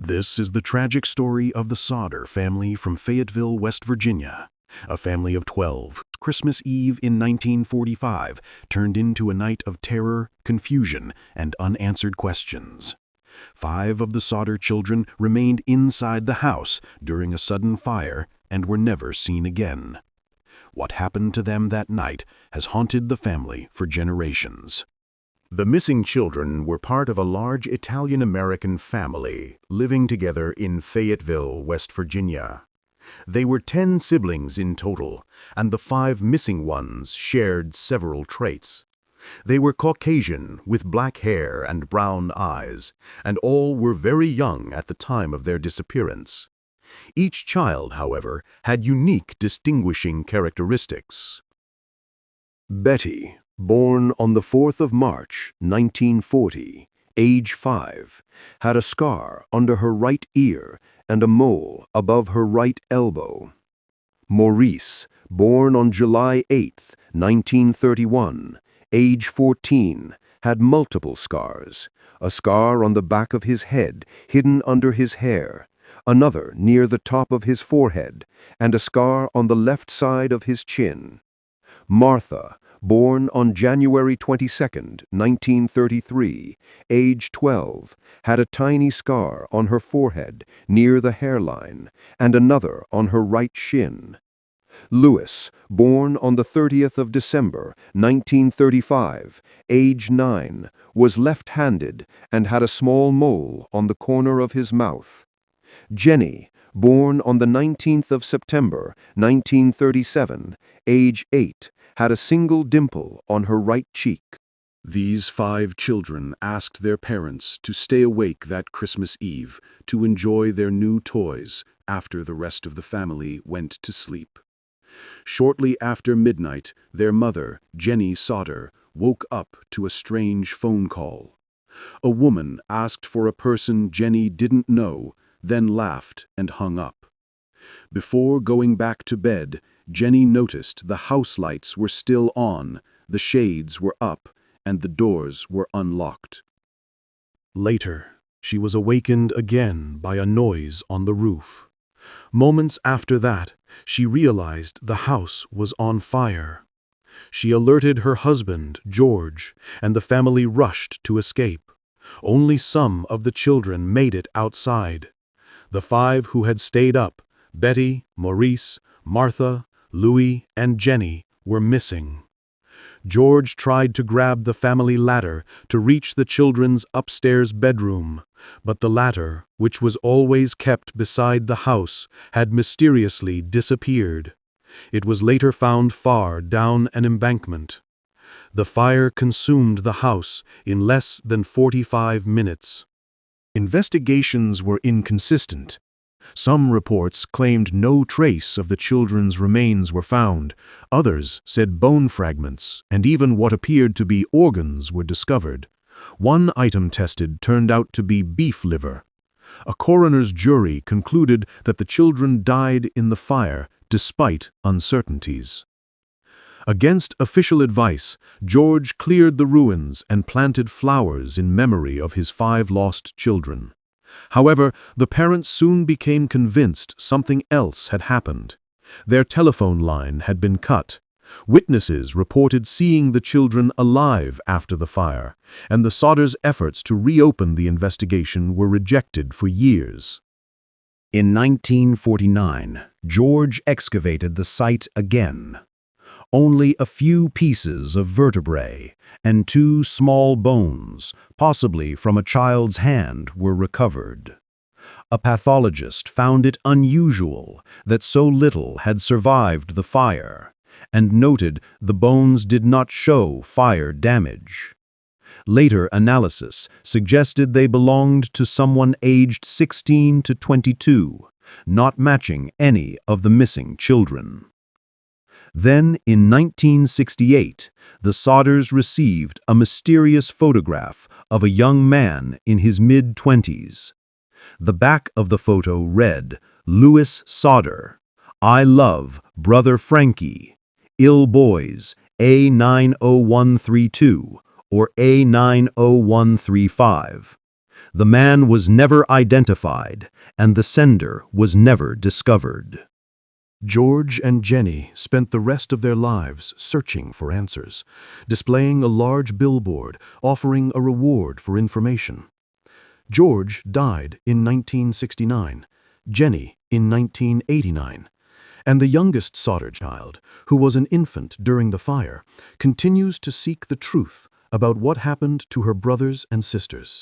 This is the tragic story of the Sodder family from Fayetteville, West Virginia. A family of 12. Christmas Eve in 1945 turned into a night of terror, confusion, and unanswered questions. 5 of the Sodder children remained inside the house during a sudden fire and were never seen again. What happened to them that night has haunted the family for generations. The missing children were part of a large Italian-American family living together in Fayetteville, West Virginia. They were 10 siblings in total, and the 5 missing ones shared several traits. They were Caucasian with black hair and brown eyes, and all were very young at the time of their disappearance. Each child, however, had unique distinguishing characteristics. Betty, born on the 4th of March, 1940, age 5, had a scar under her right ear and a mole above her right elbow. Maurice, born on July 8, 1931, age 14, had multiple scars, a scar on the back of his head hidden under his hair, another near the top of his forehead, and a scar on the left side of his chin. Martha, born on January 22, 1933, age 12, had a tiny scar on her forehead near the hairline and another on her right shin. Louis, born on the 30th of December, 1935, age 9, was left-handed and had a small mole on the corner of his mouth. Jenny, born on the 19th of September, 1937, age 8, had a single dimple on her right cheek. These 5 children asked their parents to stay awake that Christmas Eve to enjoy their new toys after the rest of the family went to sleep. Shortly after midnight, their mother, Jenny Sodder, woke up to a strange phone call. A woman asked for a person Jenny didn't know, then laughed and hung up. Before going back to bed, Jenny noticed the house lights were still on, the shades were up, and the doors were unlocked. Later, she was awakened again by a noise on the roof. Moments after that, she realized the house was on fire. She alerted her husband, George, and the family rushed to escape. Only some of the children made it outside. The 5 who had stayed up, Betty, Maurice, Martha, Louis, and Jenny, were missing. George tried to grab the family ladder to reach the children's upstairs bedroom, but the ladder, which was always kept beside the house, had mysteriously disappeared. It was later found far down an embankment. The fire consumed the house in less than 45 minutes. Investigations were inconsistent. Some reports claimed no trace of the children's remains were found. Others said bone fragments and even what appeared to be organs were discovered. One item tested turned out to be beef liver. A coroner's jury concluded that the children died in the fire despite uncertainties. Against official advice, George cleared the ruins and planted flowers in memory of his 5 lost children. However, the parents soon became convinced something else had happened. Their telephone line had been cut. Witnesses reported seeing the children alive after the fire, and the Sodders' efforts to reopen the investigation were rejected for years. In 1949, George excavated the site again. Only a few pieces of vertebrae and 2 small bones, possibly from a child's hand, were recovered. A pathologist found it unusual that so little had survived the fire, and noted the bones did not show fire damage. Later analysis suggested they belonged to someone aged 16 to 22, not matching any of the missing children. Then, in 1968, the Sodders received a mysterious photograph of a young man in his mid-20s. The back of the photo read, "Louis Sodder. I love Brother Frankie. Ill Boys, A90132 or A90135. The man was never identified, and the sender was never discovered. George and Jenny spent the rest of their lives searching for answers, displaying a large billboard offering a reward for information. George died in 1969, Jenny in 1989, and the youngest Sodder child, who was an infant during the fire, continues to seek the truth about what happened to her brothers and sisters.